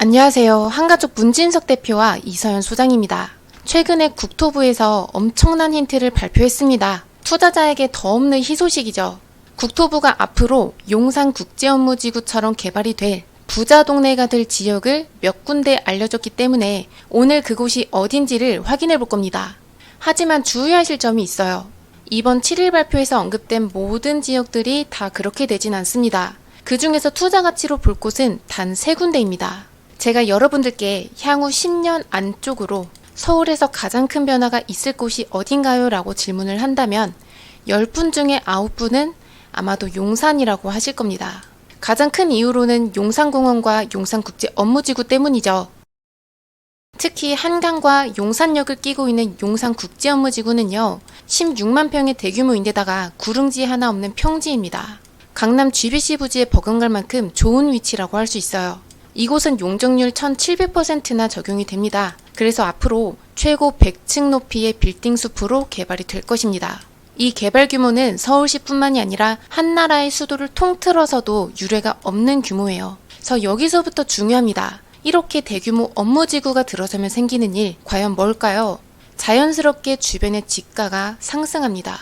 안녕하세요. 한가족 문진석 대표와 이서연 소장입니다. 최근에 국토부에서 엄청난 힌트를 발표했습니다. 투자자에게 더 없는 희소식이죠. 국토부가 앞으로 용산국제업무지구처럼 개발이 될 부자 동네가 될 지역을 몇 군데 알려줬기 때문에 오늘 그곳이 어딘지를 확인해 볼 겁니다. 하지만 주의하실 점이 있어요. 이번 7일 발표에서 언급된 모든 지역들이 다 그렇게 되진 않습니다. 그 중에서 투자 가치로 볼 곳은 단 3군데입니다. 제가 여러분들께 향후 10년 안쪽으로 서울에서 가장 큰 변화가 있을 곳이 어딘가요? 라고 질문을 한다면 10분 중에 9분은 아마도 용산이라고 하실 겁니다. 가장 큰 이유로는 용산공원과 용산국제업무지구 때문이죠. 특히 한강과 용산역을 끼고 있는 용산국제업무지구는요, 16만 평의 대규모인데다가 구릉지 하나 없는 평지입니다. 강남 GBC 부지에 버금갈 만큼 좋은 위치라고 할 수 있어요. 이곳은 용적률 1700%나 적용이 됩니다. 그래서 앞으로 최고 100층 높이의 빌딩 숲으로 개발이 될 것입니다. 이 개발 규모는 서울시뿐만이 아니라 한나라의 수도를 통틀어서도 유례가 없는 규모예요. 그래서 여기서부터 중요합니다. 이렇게 대규모 업무지구가 들어서면 생기는 일, 과연 뭘까요? 자연스럽게 주변의 지가가 상승합니다.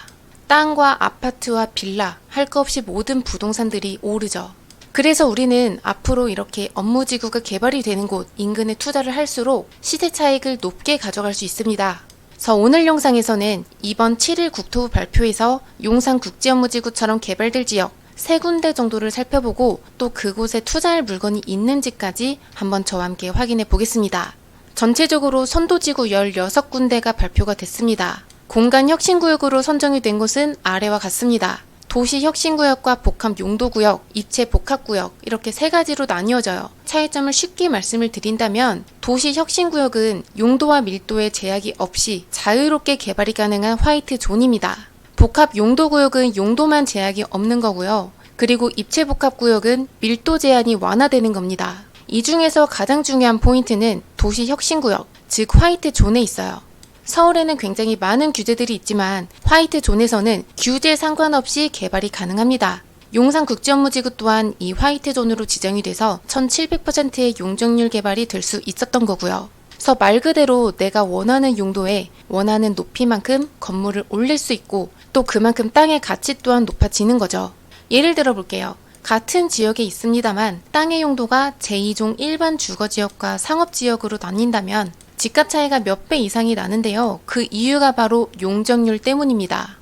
땅과 아파트와 빌라, 할 것 없이 모든 부동산들이 오르죠. 그래서 우리는 앞으로 이렇게 업무지구가 개발이 되는 곳 인근에 투자를 할수록 시세 차익을 높게 가져갈 수 있습니다. 그래서 오늘 영상에서는 이번 7일 국토부 발표에서 용산국제업무지구처럼 개발될 지역 3군데 정도를 살펴보고 또 그곳에 투자할 물건이 있는지까지 한번 저와 함께 확인해 보겠습니다. 전체적으로 선도지구 16군데가 발표가 됐습니다. 공간혁신구역으로 선정이 된 곳은 아래와 같습니다. 도시혁신구역과 복합용도구역, 입체복합구역 이렇게 3가지로 나뉘어져요. 차이점을 쉽게 말씀을 드린다면 도시혁신구역은 용도와 밀도에 제약이 없이 자유롭게 개발이 가능한 화이트 존입니다. 복합용도구역은 용도만 제약이 없는 거고요. 그리고 입체복합구역은 밀도 제한이 완화되는 겁니다. 이 중에서 가장 중요한 포인트는 도시혁신구역, 즉 화이트 존에 있어요. 서울에는 굉장히 많은 규제들이 있지만 화이트 존에서는 규제 상관없이 개발이 가능합니다. 용산국제업무지구 또한 이 화이트 존으로 지정이 돼서 1700%의 용적률 개발이 될 수 있었던 거고요. 그래서 말 그대로 내가 원하는 용도에 원하는 높이만큼 건물을 올릴 수 있고 또 그만큼 땅의 가치 또한 높아지는 거죠. 예를 들어 볼게요. 같은 지역에 있습니다만 땅의 용도가 제2종 일반 주거지역과 상업지역으로 나뉜다면 집값 차이가 몇 배 이상이 나는데요. 그 이유가 바로 용적률 때문입니다.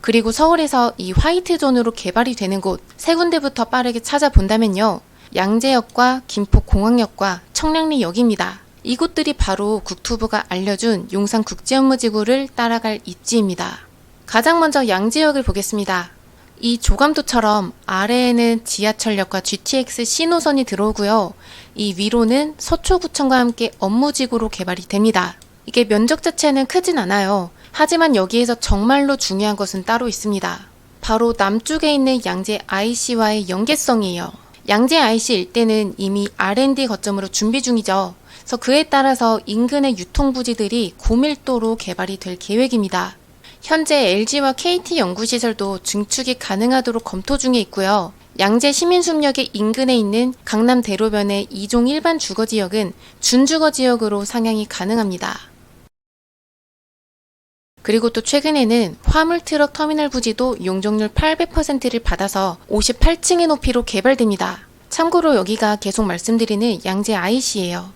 그리고 서울에서 이 화이트존으로 개발이 되는 곳 3군데부터 빠르게 찾아본다면요. 양재역과 김포공항역과 청량리역입니다. 이곳들이 바로 국토부가 알려준 용산국제업무지구를 따라갈 입지입니다. 가장 먼저 양재역을 보겠습니다. 이 조감도처럼 아래에는 지하철역과 GTX C노선이 들어오고요. 이 위로는 서초구청과 함께 업무지구로 개발이 됩니다. 이게 면적 자체는 크진 않아요. 하지만 여기에서 정말로 중요한 것은 따로 있습니다. 바로 남쪽에 있는 양재 IC와의 연계성이에요. 양재 IC 일대는 이미 R&D 거점으로 준비 중이죠. 그래서 그에 따라서 인근의 유통부지들이 고밀도로 개발이 될 계획입니다. 현재 LG와 KT 연구시설도 증축이 가능하도록 검토 중에 있고요. 양재 시민숲역의 인근에 있는 강남 대로변의 2종 일반 주거지역은 준주거지역으로 상향이 가능합니다. 그리고 또 최근에는 화물트럭 터미널 부지도 용적률 800%를 받아서 58층의 높이로 개발됩니다. 참고로 여기가 계속 말씀드리는 양재 IC예요.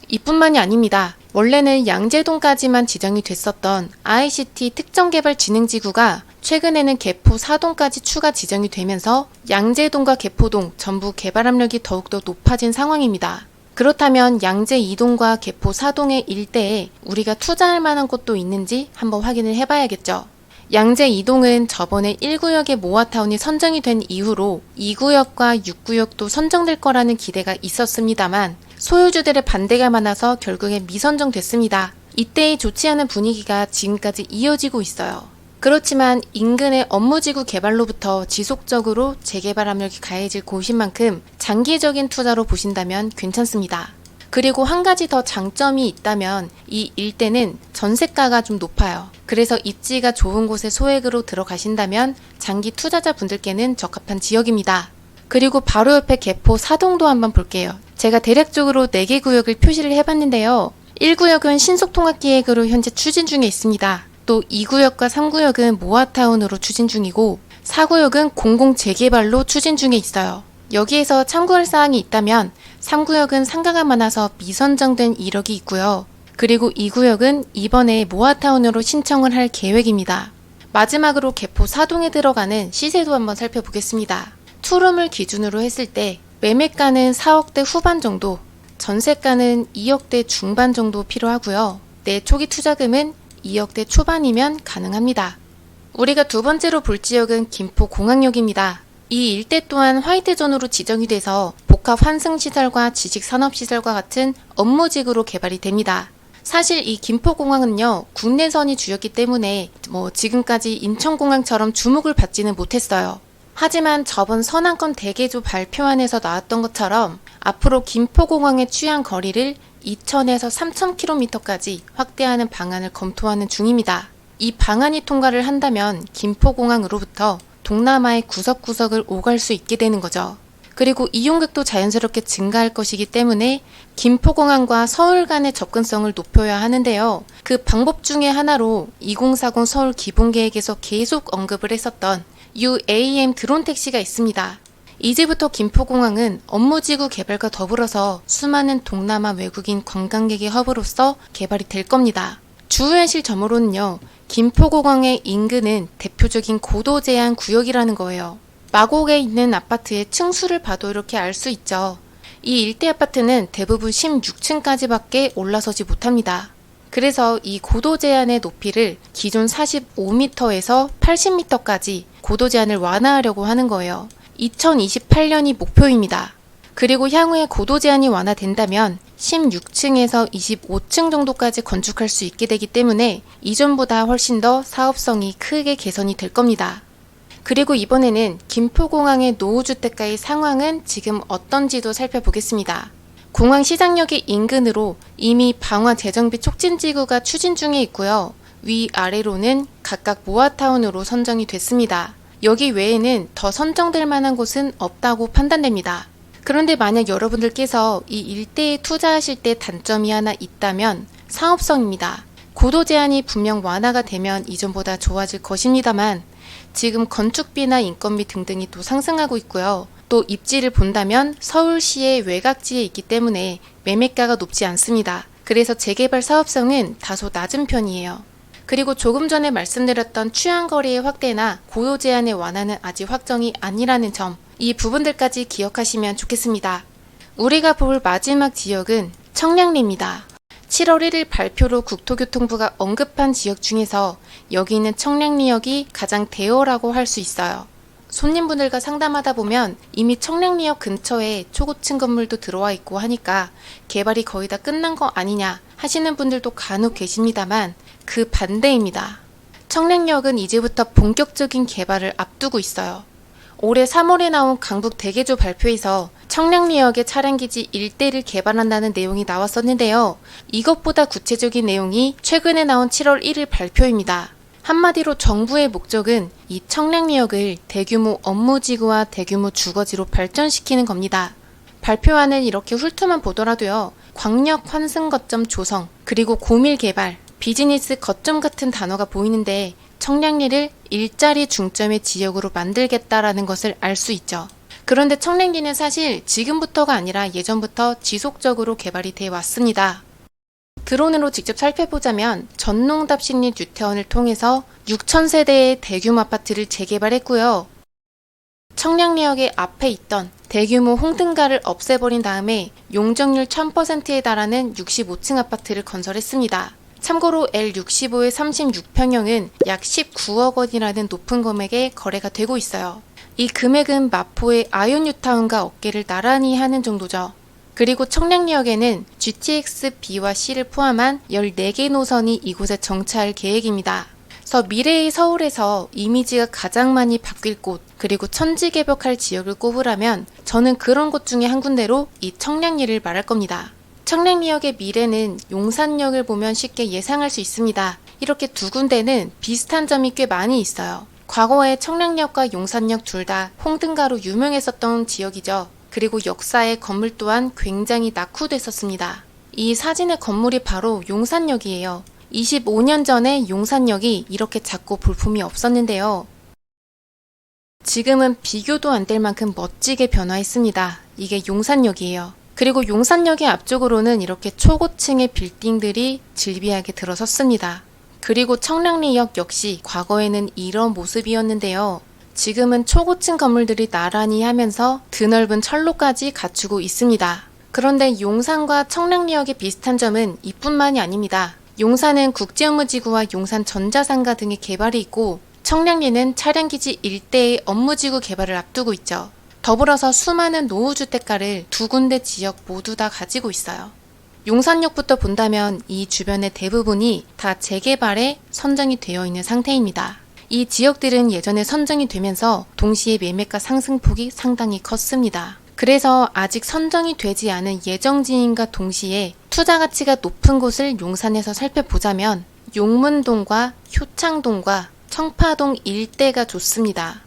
이뿐만이 아닙니다. 원래는 양재동까지만 지정이 됐었던 ICT 특정개발진흥지구가 최근에는 개포 4동까지 추가 지정이 되면서 양재동과 개포동 전부 개발 압력이 더욱더 높아진 상황입니다. 그렇다면 양재 2동과 개포 4동의 일대에 우리가 투자할 만한 곳도 있는지 한번 확인을 해봐야겠죠. 양재 2동은 저번에 1구역의 모아타운이 선정이 된 이후로 2구역과 6구역도 선정될 거라는 기대가 있었습니다만 소유주들의 반대가 많아서 결국에 미선정됐습니다. 이때의 좋지 않은 분위기가 지금까지 이어지고 있어요. 그렇지만 인근의 업무지구 개발로부터 지속적으로 재개발 압력이 가해질 곳인 만큼 장기적인 투자로 보신다면 괜찮습니다. 그리고 한 가지 더 장점이 있다면 이 일대는 전세가가 좀 높아요. 그래서 입지가 좋은 곳에 소액으로 들어가신다면 장기 투자자분들께는 적합한 지역입니다. 그리고 바로 옆에 개포 사동도 한번 볼게요. 제가 대략적으로 4개 구역을 표시를 해봤는데요. 1구역은 신속통합계획으로 현재 추진 중에 있습니다. 또 2구역과 3구역은 모아타운으로 추진 중이고 4구역은 공공재개발로 추진 중에 있어요. 여기에서 참고할 사항이 있다면 3구역은 상가가 많아서 미선정된 이력이 있고요. 그리고 2구역은 이번에 모아타운으로 신청을 할 계획입니다. 마지막으로 개포 사동에 들어가는 시세도 한번 살펴보겠습니다. 투룸을 기준으로 했을 때 매매가는 4억대 후반 정도, 전세가는 2억대 중반 정도 필요하고요. 내 초기 투자금은 2억대 초반이면 가능합니다. 우리가 두 번째로 볼 지역은 김포공항역입니다. 이 일대 또한 화이트존으로 지정이 돼서 복합 환승시설과 지식산업시설과 같은 업무지구로 개발이 됩니다. 사실 이 김포공항은요, 국내선이 주였기 때문에 지금까지 인천공항처럼 주목을 받지는 못했어요. 하지만 저번 선안권 대개조 발표안에서 나왔던 것처럼 앞으로 김포공항에 취한 거리를 2,000에서 3,000km까지 확대하는 방안을 검토하는 중입니다. 이 방안이 통과를 한다면 김포공항으로부터 동남아의 구석구석을 오갈 수 있게 되는 거죠. 그리고 이용객도 자연스럽게 증가할 것이기 때문에 김포공항과 서울 간의 접근성을 높여야 하는데요. 그 방법 중에 하나로 2040 서울 기본계획에서 계속 언급을 했었던 UAM 드론 택시가 있습니다. 이제부터 김포공항은 업무지구 개발과 더불어서 수많은 동남아 외국인 관광객의 허브로서 개발이 될 겁니다. 주현실점으로는요, 김포공항의 인근은 대표적인 고도 제한 구역이라는 거예요. 마곡에 있는 아파트의 층수를 봐도 이렇게 알 수 있죠. 이 일대 아파트는 대부분 16층까지밖에 올라서지 못합니다. 그래서 이 고도 제한의 높이를 기존 45m에서 80m까지 고도 제한을 완화하려고 하는 거예요. 2028년이 목표입니다. 그리고 향후에 고도 제한이 완화된다면 16층에서 25층 정도까지 건축할 수 있게 되기 때문에 이전보다 훨씬 더 사업성이 크게 개선이 될 겁니다. 그리고 이번에는 김포공항의 노후주택가의 상황은 지금 어떤지도 살펴보겠습니다. 공항 시장역의 인근으로 이미 방화 재정비 촉진지구가 추진 중에 있고요. 위아래로는 각각 모아타운으로 선정이 됐습니다. 여기 외에는 더 선정될 만한 곳은 없다고 판단됩니다. 그런데 만약 여러분들께서 이 일대에 투자하실 때 단점이 하나 있다면 사업성입니다. 고도 제한이 분명 완화가 되면 이전보다 좋아질 것입니다만 지금 건축비나 인건비 등등이 또 상승하고 있고요. 또 입지를 본다면 서울시의 외곽지에 있기 때문에 매매가가 높지 않습니다. 그래서 재개발 사업성은 다소 낮은 편이에요. 그리고 조금 전에 말씀드렸던 취향거리의 확대나 고도 제한의 완화는 아직 확정이 아니라는 점, 이 부분들까지 기억하시면 좋겠습니다. 우리가 볼 마지막 지역은 청량리입니다. 7월 1일 발표로 국토교통부가 언급한 지역 중에서 여기 있는 청량리역이 가장 대여라고 할 수 있어요. 손님분들과 상담하다 보면 이미 청량리역 근처에 초고층 건물도 들어와 있고 하니까 개발이 거의 다 끝난 거 아니냐 하시는 분들도 간혹 계십니다만 그 반대입니다. 청량리역은 이제부터 본격적인 개발을 앞두고 있어요. 올해 3월에 나온 강북 대개조 발표에서 청량리역의 차량기지 일대를 개발한다는 내용이 나왔었는데요. 이것보다 구체적인 내용이 최근에 나온 7월 1일 발표입니다. 한마디로 정부의 목적은 이 청량리역을 대규모 업무지구와 대규모 주거지로 발전시키는 겁니다. 발표안은 이렇게 훑어만 보더라도요. 광역 환승 거점 조성, 그리고 고밀 개발, 비즈니스 거점 같은 단어가 보이는데 청량리를 일자리 중점의 지역으로 만들겠다라는 것을 알 수 있죠. 그런데 청량리는 사실 지금부터가 아니라 예전부터 지속적으로 개발이 돼 왔습니다. 드론으로 직접 살펴보자면 전농답신리 뉴타운을 통해서 6,000세대의 대규모 아파트를 재개발했고요. 청량리역의 앞에 있던 대규모 홍등가를 없애버린 다음에 용적률 1000%에 달하는 65층 아파트를 건설했습니다. 참고로 L65의 36평형은 약 19억 원이라는 높은 금액에 거래가 되고 있어요. 이 금액은 마포의 아이온 뉴타운과 어깨를 나란히 하는 정도죠. 그리고 청량리역에는 GTX B와 C를 포함한 14개 노선이 이곳에 정차할 계획입니다. 그래서 미래의 서울에서 이미지가 가장 많이 바뀔 곳, 그리고 천지개벽할 지역을 꼽으라면 저는 그런 곳 중에 한 군데로 이 청량리를 말할 겁니다. 청량리역의 미래는 용산역을 보면 쉽게 예상할 수 있습니다. 이렇게 두 군데는 비슷한 점이 꽤 많이 있어요. 과거에 청량리역과 용산역 둘 다 홍등가로 유명했었던 지역이죠. 그리고 역사의 건물 또한 굉장히 낙후됐었습니다. 이 사진의 건물이 바로 용산역이에요. 25년 전에 용산역이 이렇게 작고 볼품이 없었는데요. 지금은 비교도 안 될 만큼 멋지게 변화했습니다. 이게 용산역이에요. 그리고 용산역의 앞쪽으로는 이렇게 초고층의 빌딩들이 질비하게 들어섰습니다. 그리고 청량리역 역시 과거에는 이런 모습이었는데요. 지금은 초고층 건물들이 나란히 하면서 드넓은 철로까지 갖추고 있습니다. 그런데 용산과 청량리역의 비슷한 점은 이뿐만이 아닙니다. 용산은 국제업무지구와 용산전자상가 등의 개발이 있고 청량리는 차량기지 일대의 업무지구 개발을 앞두고 있죠. 더불어서 수많은 노후주택가를 두 군데 지역 모두 다 가지고 있어요. 용산역부터 본다면 이 주변의 대부분이 다 재개발에 선정이 되어 있는 상태입니다. 이 지역들은 예전에 선정이 되면서 동시에 매매가 상승폭이 상당히 컸습니다. 그래서 아직 선정이 되지 않은 예정지인과 동시에 투자 가치가 높은 곳을 용산에서 살펴보자면 용문동과 효창동과 청파동 일대가 좋습니다.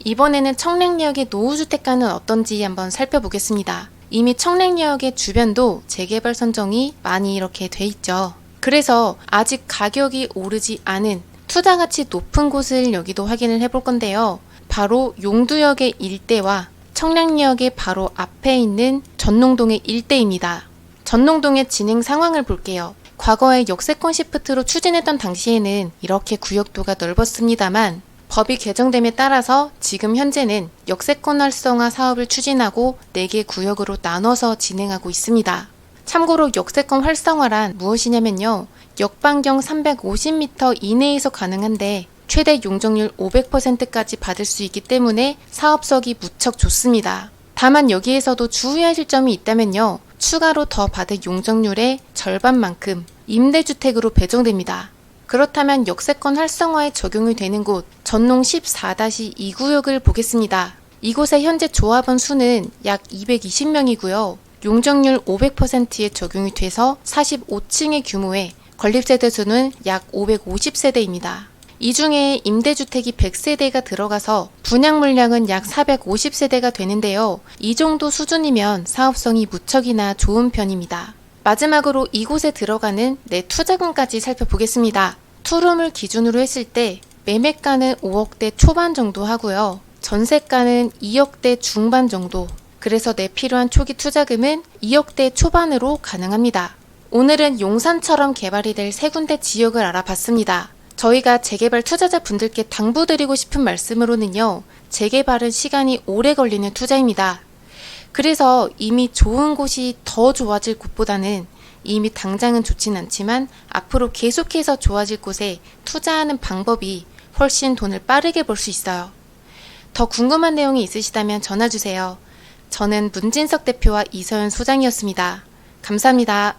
이번에는 청량리역의 노후주택가는 어떤지 한번 살펴보겠습니다. 이미 청량리역의 주변도 재개발 선정이 많이 이렇게 돼 있죠. 그래서 아직 가격이 오르지 않은 투자 가치 높은 곳을 여기도 확인을 해볼 건데요. 바로 용두역의 일대와 청량리역의 바로 앞에 있는 전농동의 일대입니다. 전농동의 진행 상황을 볼게요. 과거에 역세권 시프트로 추진했던 당시에는 이렇게 구역도가 넓었습니다만 법이 개정됨에 따라서 지금 현재는 역세권 활성화 사업을 추진하고 4개 구역으로 나눠서 진행하고 있습니다. 참고로 역세권 활성화란 무엇이냐면요. 역반경 350m 이내에서 가능한데 최대 용적률 500%까지 받을 수 있기 때문에 사업성이 무척 좋습니다. 다만 여기에서도 주의하실 점이 있다면요. 추가로 더 받을 용적률의 절반만큼 임대주택으로 배정됩니다. 그렇다면 역세권 활성화에 적용이 되는 곳 전농 14-2구역을 보겠습니다. 이곳의 현재 조합원 수는 약 220명이고요. 용적률 500%에 적용이 돼서 45층의 규모의 건립세대 수는 약 550세대입니다. 이 중에 임대주택이 100세대가 들어가서 분양 물량은 약 450세대가 되는데요. 이 정도 수준이면 사업성이 무척이나 좋은 편입니다. 마지막으로 이곳에 들어가는 내 투자금까지 살펴보겠습니다. 투룸을 기준으로 했을 때 매매가는 5억대 초반 정도 하고요. 전세가는 2억대 중반 정도. 그래서 내 필요한 초기 투자금은 2억대 초반으로 가능합니다. 오늘은 용산처럼 개발이 될 세 군데 지역을 알아봤습니다. 저희가 재개발 투자자분들께 당부드리고 싶은 말씀으로는요. 재개발은 시간이 오래 걸리는 투자입니다. 그래서 이미 좋은 곳이 더 좋아질 곳보다는 이미 당장은 좋진 않지만 앞으로 계속해서 좋아질 곳에 투자하는 방법이 훨씬 돈을 빠르게 벌 수 있어요. 더 궁금한 내용이 있으시다면 전화주세요. 저는 문진석 대표와 이서연 소장이었습니다. 감사합니다.